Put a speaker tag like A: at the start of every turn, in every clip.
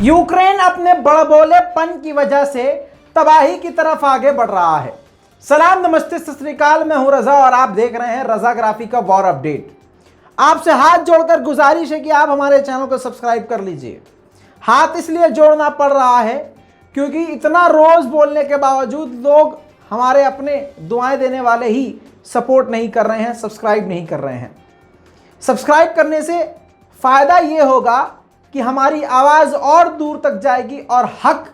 A: Ukraine अपने बड़बोलेपन की वजह से तबाही की तरफ आगे बढ़ रहा है। सलाम नमस्ते सत श्री अकाल, मैं हूं रजा और आप देख रहे हैं रजाग्राफी का वॉर अपडेट। आपसे हाथ जोड़कर गुजारिश है कि आप हमारे चैनल को सब्सक्राइब कर लीजिए। हाथ इसलिए जोड़ना पड़ रहा है क्योंकि इतना रोज बोलने के बावजूद लोग हमारे अपने दुआएं देने वाले ही सपोर्ट नहीं कर रहे हैं, सब्सक्राइब नहीं कर रहे हैं। सब्सक्राइब करने से फ़ायदा ये होगा कि हमारी आवाज़ और दूर तक जाएगी और हक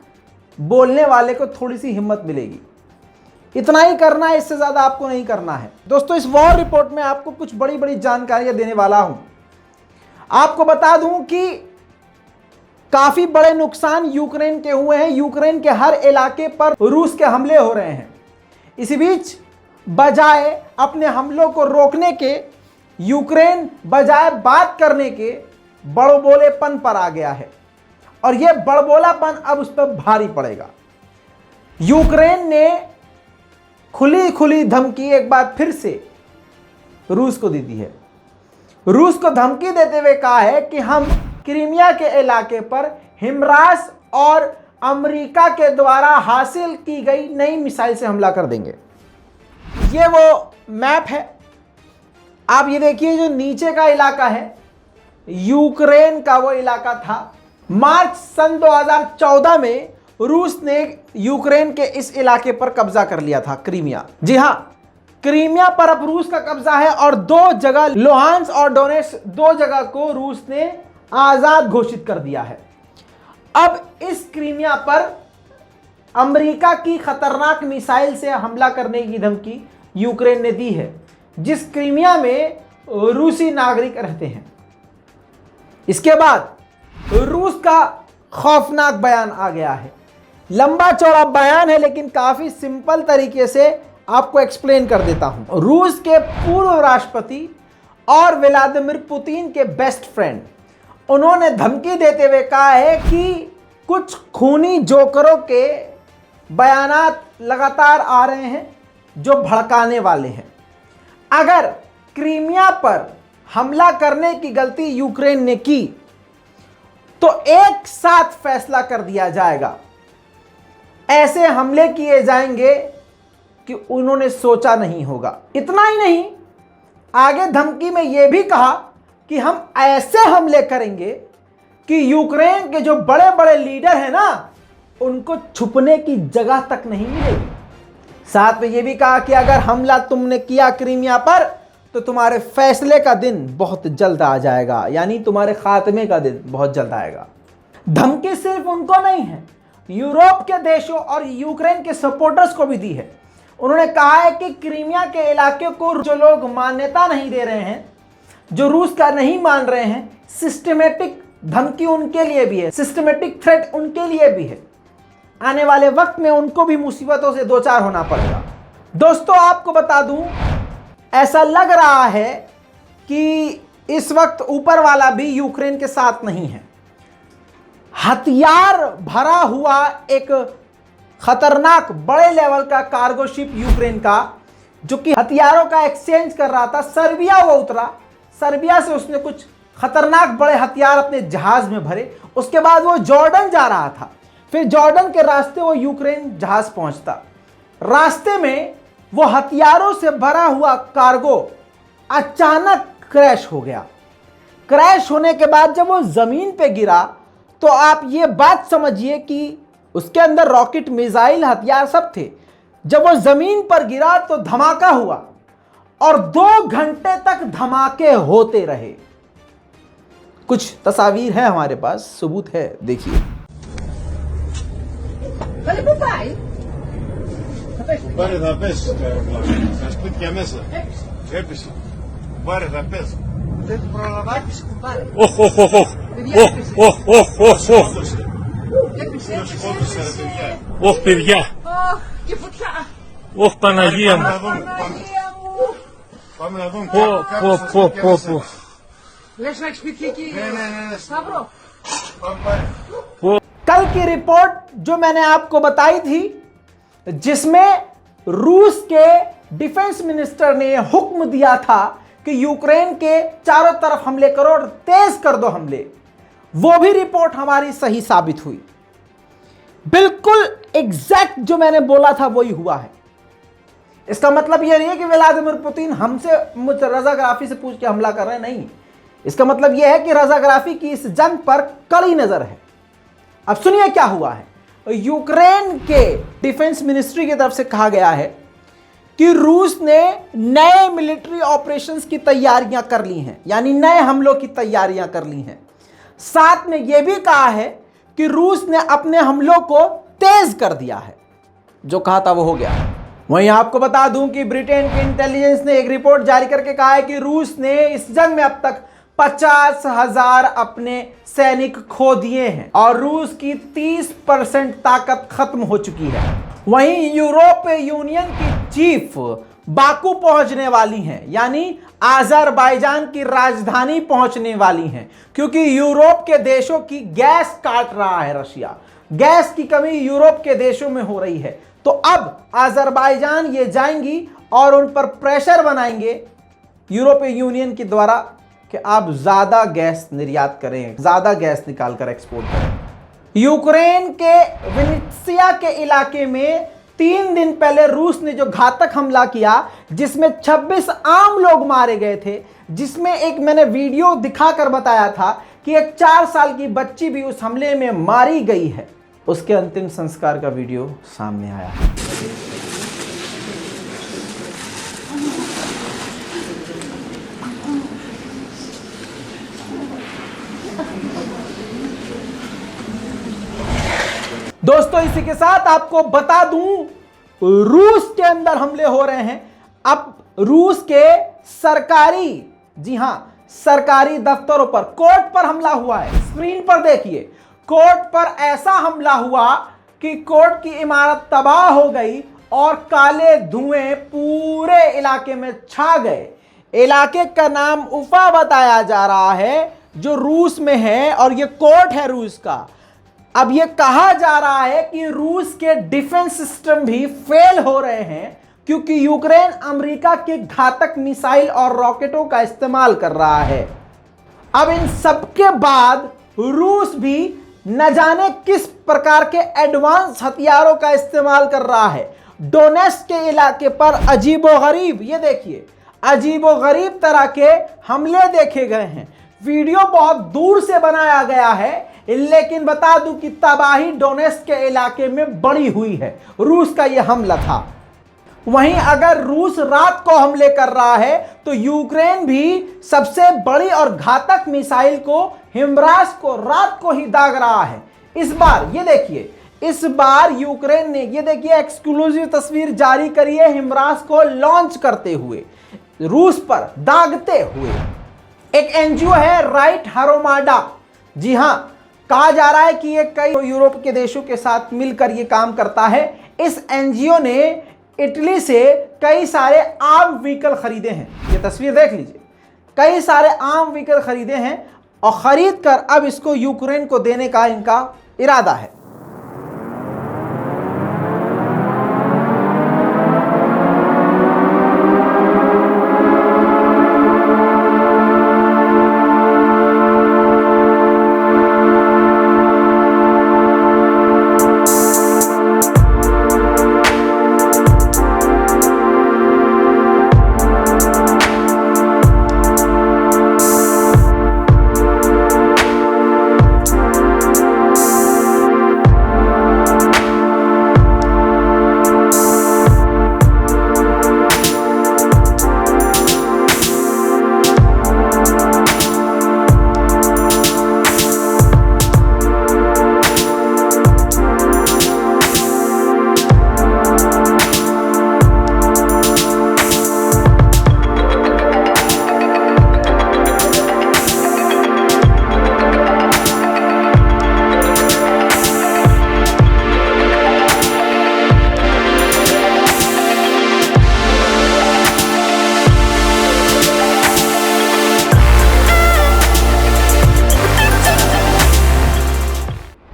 A: बोलने वाले को थोड़ी सी हिम्मत मिलेगी। इतना ही करना है, इससे ज़्यादा आपको नहीं करना है। दोस्तों, इस वॉर रिपोर्ट में आपको कुछ बड़ी बड़ी जानकारियां देने वाला हूं। आपको बता दूं कि काफ़ी बड़े नुकसान यूक्रेन के हुए हैं। यूक्रेन के हर इलाके पर रूस के हमले हो रहे हैं। इसी बीच बजाय अपने हमलों को रोकने के, यूक्रेन बजाय बात करने के बड़बोलेपन पर आ गया है और यह बड़बोलापन अब उस पर भारी पड़ेगा। यूक्रेन ने खुली खुली धमकी एक बार फिर से रूस को दी दी है। रूस को धमकी देते हुए कहा है कि हम क्रीमिया के इलाके पर हिमरास और अमेरिका के द्वारा हासिल की गई नई मिसाइल से हमला कर देंगे। ये वो मैप है, आप ये देखिए। जो नीचे का इलाका है यूक्रेन का, वो इलाका था। मार्च सन 2014 में रूस ने यूक्रेन के इस इलाके पर कब्जा कर लिया था, क्रीमिया। जी हां, क्रीमिया पर अब रूस का कब्जा है और दो जगह, लुहांस और डोनेट्स्क, दो जगह को रूस ने आजाद घोषित कर दिया है। अब इस क्रीमिया पर अमेरिका की खतरनाक मिसाइल से हमला करने की धमकी यूक्रेन ने दी है, जिस क्रीमिया में रूसी नागरिक रहते हैं। इसके बाद रूस का खौफनाक बयान आ गया है। लंबा चौड़ा बयान है लेकिन काफी सिंपल तरीके से आपको एक्सप्लेन कर देता हूं। रूस के पूर्व राष्ट्रपति और व्लादिमीर पुतिन के बेस्ट फ्रेंड, उन्होंने धमकी देते हुए कहा है कि कुछ खूनी जोकरों के बयानात लगातार आ रहे हैं जो भड़काने वाले हैं। अगर क्रीमिया पर हमला करने की गलती यूक्रेन ने की तो एक साथ फैसला कर दिया जाएगा। ऐसे हमले किए जाएंगे कि उन्होंने सोचा नहीं होगा। इतना ही नहीं, आगे धमकी में यह भी कहा कि हम ऐसे हमले करेंगे कि यूक्रेन के जो बड़े बड़े लीडर हैं ना, उनको छुपने की जगह तक नहीं मिलेगी। साथ में यह भी कहा कि अगर हमला तुमने किया क्रीमिया पर तो तुम्हारे फैसले का दिन बहुत जल्द आ जाएगा, यानी तुम्हारे खात्मे का दिन बहुत जल्द आएगा। धमकी सिर्फ उनको नहीं है, यूरोप के देशों और यूक्रेन के सपोर्टर्स को भी दी है। उन्होंने कहा है कि क्रीमिया के इलाके को जो लोग मान्यता नहीं दे रहे हैं, जो रूस का नहीं मान रहे हैं, सिस्टमेटिक धमकी उनके लिए भी है, सिस्टमेटिक थ्रेट उनके लिए भी है। आने वाले वक्त में उनको भी मुसीबतों से दो चार होना पड़ेगा। दोस्तों, आपको बता दूं, ऐसा लग रहा है कि इस वक्त ऊपर वाला भी यूक्रेन के साथ नहीं है। हथियार भरा हुआ एक खतरनाक बड़े लेवल का कार्गो शिप यूक्रेन का, जो कि हथियारों का एक्सचेंज कर रहा था, सर्बिया वो उतरा। सर्बिया से उसने कुछ खतरनाक बड़े हथियार अपने जहाज में भरे। उसके बाद वो जॉर्डन जा रहा था, फिर जॉर्डन के रास्ते वो यूक्रेन जहाज पहुंचता। रास्ते में वो हथियारों से भरा हुआ कार्गो अचानक क्रैश हो गया। क्रैश होने के बाद जब वो जमीन पे गिरा तो आप ये बात समझिए कि उसके अंदर रॉकेट, मिसाइल, हथियार सब थे। जब वो जमीन पर गिरा तो धमाका हुआ और 2 घंटे तक धमाके होते रहे। कुछ तस्वीर है हमारे पास, सबूत है, देखिए।
B: Bari da pesca, mas tu que mesa? É pesca. Bari da pesca. Tem que provar que compadre. Oh.
C: Ох, παιδιά. Ох, Παναγία μου.
B: Πάμε να δούμε.
C: Πω.
D: Λες να έχεις πει και εκεί, Σταύρο?
A: कल की रिपोर्ट जो मैंने आपको बताई थी, जिसमें रूस के डिफेंस मिनिस्टर ने हुक्म दिया था कि यूक्रेन के चारों तरफ हमले करो और तेज कर दो हमले, वो भी रिपोर्ट हमारी सही साबित हुई। बिल्कुल एग्जैक्ट जो मैंने बोला था वही हुआ है। इसका मतलब यह नहीं है कि व्लादिमीर पुतिन हमसे रजाग्राफी से पूछ के हमला कर रहे हैं, नहीं। इसका मतलब यह है कि रजाग्राफी की इस जंग पर कड़ी नजर है। अब सुनिए क्या हुआ है। यूक्रेन के डिफेंस मिनिस्ट्री की तरफ से कहा गया है कि रूस ने नए मिलिट्री ऑपरेशंस की तैयारियां कर ली हैं, यानी नए हमलों की तैयारियां कर ली हैं। साथ में यह भी कहा है कि रूस ने अपने हमलों को तेज कर दिया है। जो कहा था वो हो गया। वहीं आपको बता दूं कि ब्रिटेन की इंटेलिजेंस ने एक रिपोर्ट जारी करके कहा है कि रूस ने इस जंग में अब तक 50,000 अपने सैनिक खो दिए हैं और रूस की 30% ताकत खत्म हो चुकी है। वहीं यूरोपीय यूनियन की चीफ बाकू पहुंचने वाली हैं, यानी आज़रबाईजान की राजधानी पहुंचने वाली हैं, क्योंकि यूरोप के देशों की गैस काट रहा है रशिया। गैस की कमी यूरोप के देशों में हो रही है, तो अब आज़रबाईजान ये जाएंगी और उन पर प्रेशर बनाएंगे यूरोपीय यूनियन के द्वारा कि आप ज्यादा गैस निर्यात करें, ज्यादा गैस निकाल कर एक्सपोर्ट करें। यूक्रेन के विनित्सिया के इलाके में 3 दिन पहले रूस ने जो घातक हमला किया, जिसमें 26 आम लोग मारे गए थे, जिसमें एक मैंने वीडियो दिखाकर बताया था कि एक 4 साल की बच्ची भी उस हमले में मारी गई है, उसके अंतिम संस्कार का वीडियो सामने आया है। दोस्तों इसी के साथ आपको बता दूं, रूस के अंदर हमले हो रहे हैं। अब रूस के सरकारी, जी हां, सरकारी दफ्तरों पर, कोर्ट पर हमला हुआ है। स्क्रीन पर देखिए, कोर्ट पर ऐसा हमला हुआ कि कोर्ट की इमारत तबाह हो गई और काले धुएं पूरे इलाके में छा गए। इलाके का नाम उफा बताया जा रहा है, जो रूस में है, और यह कोर्ट है रूस का। अब यह कहा जा रहा है कि रूस के डिफेंस सिस्टम भी फेल हो रहे हैं, क्योंकि यूक्रेन अमेरिका के घातक मिसाइल और रॉकेटों का इस्तेमाल कर रहा है। अब इन सब के बाद रूस भी न जाने किस प्रकार के एडवांस हथियारों का इस्तेमाल कर रहा है। डोनेट्स्क के इलाके पर अजीबोगरीब, ये देखिए, अजीबोगरीब तरह के हमले देखे गए हैं। वीडियो बहुत दूर से बनाया गया है, लेकिन बता दूं कि तबाही डोनेट्स्क के इलाके में बड़ी हुई है। रूस का यह हमला था। वहीं अगर रूस रात को हमले कर रहा है, तो यूक्रेन भी सबसे बड़ी और घातक मिसाइल को, हिमरास को, रात को ही दाग रहा है। इस बार ये देखिए, इस बार यूक्रेन ने, ये देखिए, एक्सक्लूसिव तस्वीर जारी करी है हिमरास को लॉन्च करते हुए, रूस पर दागते हुए। एक एनजीओ है राइट हरोमाडा, जी हां, कहा जा रहा है कि ये कई यूरोप के देशों के साथ मिलकर ये काम करता है। इस एनजीओ ने इटली से कई सारे आम व्हीकल खरीदे हैं। ये तस्वीर देख लीजिए, कई सारे आम व्हीकल खरीदे हैं और खरीद कर अब इसको यूक्रेन को देने का इनका इरादा है।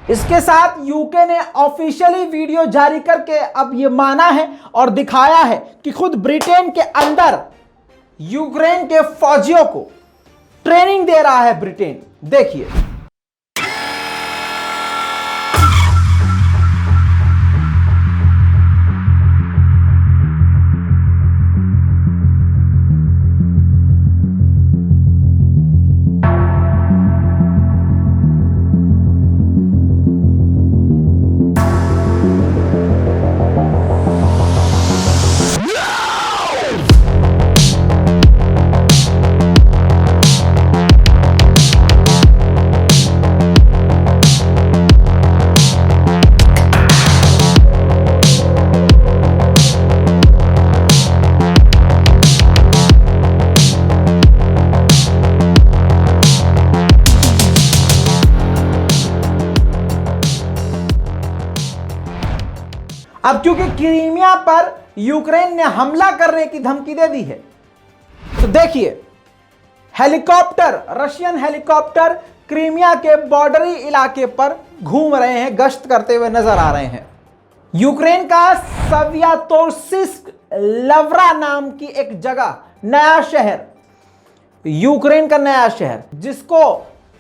A: इसके साथ यूके ने ऑफिशियली वीडियो जारी करके अब यह माना है और दिखाया है कि खुद ब्रिटेन के अंदर यूक्रेन के फौजियों को ट्रेनिंग दे रहा है ब्रिटेन। देखिए। अब क्योंकि क्रीमिया पर यूक्रेन ने हमला करने की धमकी दे दी है, तो देखिए हेलीकॉप्टर, रशियन हेलीकॉप्टर क्रीमिया के बॉर्डरी इलाके पर घूम रहे हैं, गश्त करते हुए नजर आ रहे हैं। यूक्रेन का स्वियातोर्स्क लवरा नाम की एक जगह, नया शहर, यूक्रेन का नया शहर जिसको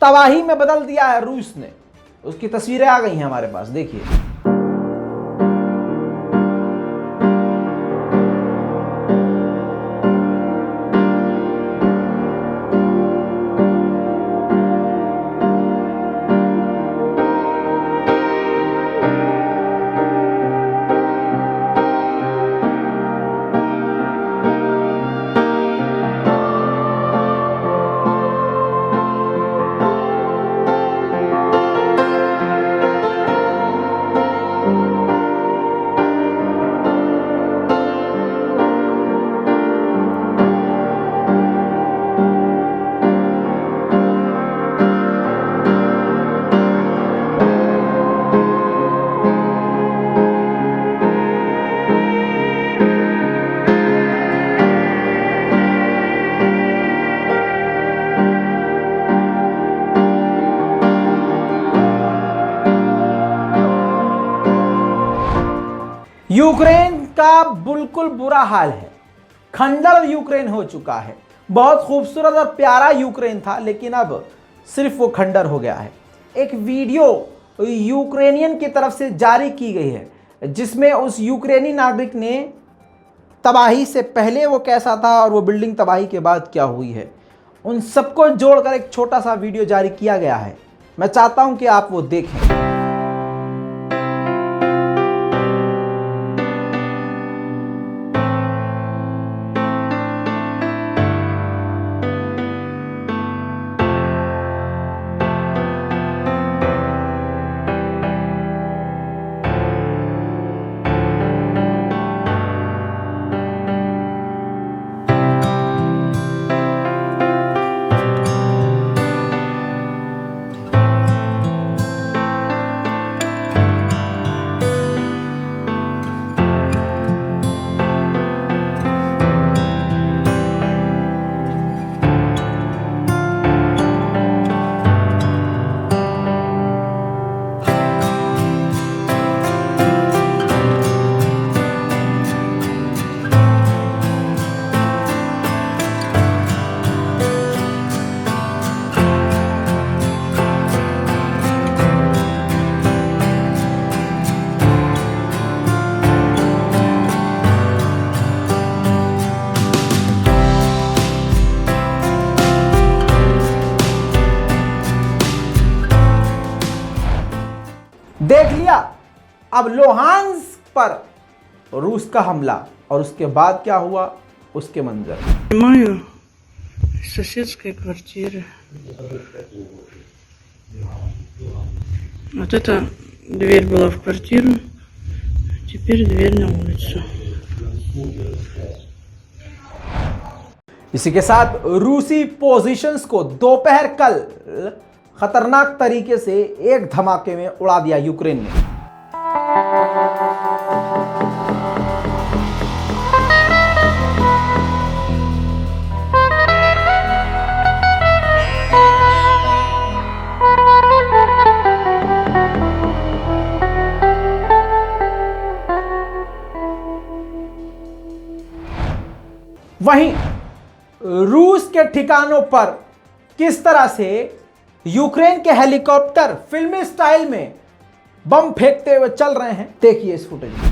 A: तबाही में बदल दिया है रूस ने, उसकी तस्वीरें आ गई हैं हमारे पास, देखिए। यूक्रेन का बिल्कुल बुरा हाल है, खंडर यूक्रेन हो चुका है। बहुत खूबसूरत और प्यारा यूक्रेन था, लेकिन अब सिर्फ वो खंडर हो गया है। एक वीडियो यूक्रेनियन की तरफ से जारी की गई है जिसमें उस यूक्रेनी नागरिक ने तबाही से पहले वो कैसा था और वो बिल्डिंग तबाही के बाद क्या हुई है, उन सबको जोड़कर एक छोटा सा वीडियो जारी किया गया है। मैं चाहता हूं कि आप वो देखें। देख लिया अब लुहांस्क पर रूस का हमला, और उसके बाद क्या हुआ उसके मंजर।
E: Снимаю из соседской квартиры. Вот эта дверь была в квартиру, теперь дверь на улицу.
A: इसी के साथ रूसी पोजीशंस को दोपहर कल खतरनाक तरीके से एक धमाके में उड़ा दिया यूक्रेन ने। वहीं रूस के ठिकानों पर किस तरह से यूक्रेन के हेलीकॉप्टर फिल्मी स्टाइल में बम फेंकते हुए चल रहे हैं, देखिए इस फुटेज में।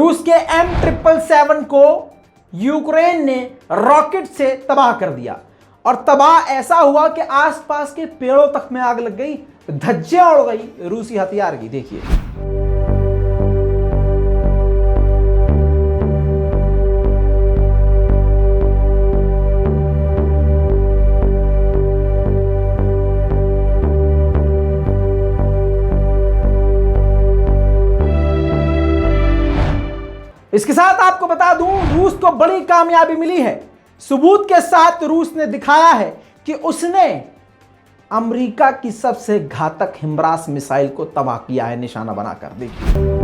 A: रूस के M777 को यूक्रेन ने रॉकेट से तबाह कर दिया और तबाह ऐसा हुआ कि आसपास के पेड़ों तक में आग लग गई, धज्जियां उड़ गई रूसी हथियार की। देखिए इसके साथ आपको बता दूं, रूस को बड़ी कामयाबी मिली है। सबूत के साथ रूस ने दिखाया है कि उसने अमेरिका की सबसे घातक हिमरास मिसाइल को तबाह किया है निशाना बनाकर। देखिए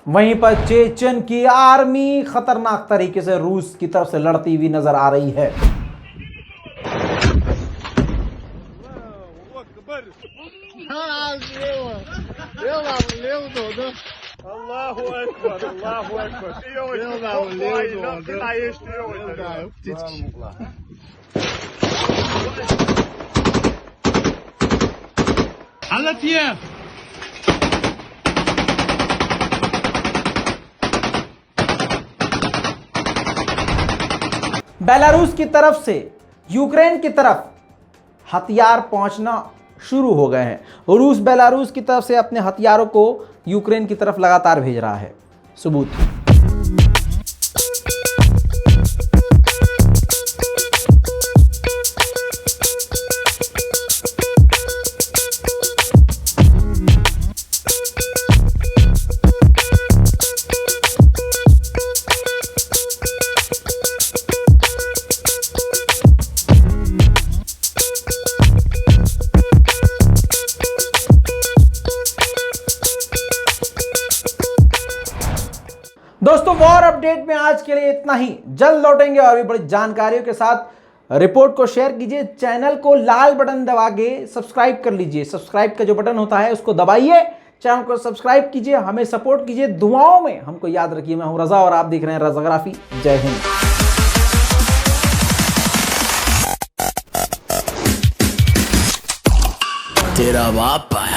A: वहीं पर चेचन की आर्मी खतरनाक तरीके से रूस की तरफ से लड़ती हुई नजर आ रही है। बेलारूस की तरफ से यूक्रेन की तरफ हथियार पहुंचना शुरू हो गए हैं। रूस बेलारूस की तरफ से अपने हथियारों को यूक्रेन की तरफ लगातार भेज रहा है। सबूत दोस्तों, वॉर अपडेट में आज के लिए इतना ही। जल्द लौटेंगे और भी बड़ी जानकारियों के साथ। रिपोर्ट को शेयर कीजिए, चैनल को लाल बटन दबा के सब्सक्राइब कर लीजिए। सब्सक्राइब का जो बटन होता है उसको दबाइए, चैनल को सब्सक्राइब कीजिए, हमें सपोर्ट कीजिए, दुआओं में हमको याद रखिए। मैं हूं रजा और आप देख रहे हैं रजाग्राफी। जय हिंद।
F: तेरा बाप आया।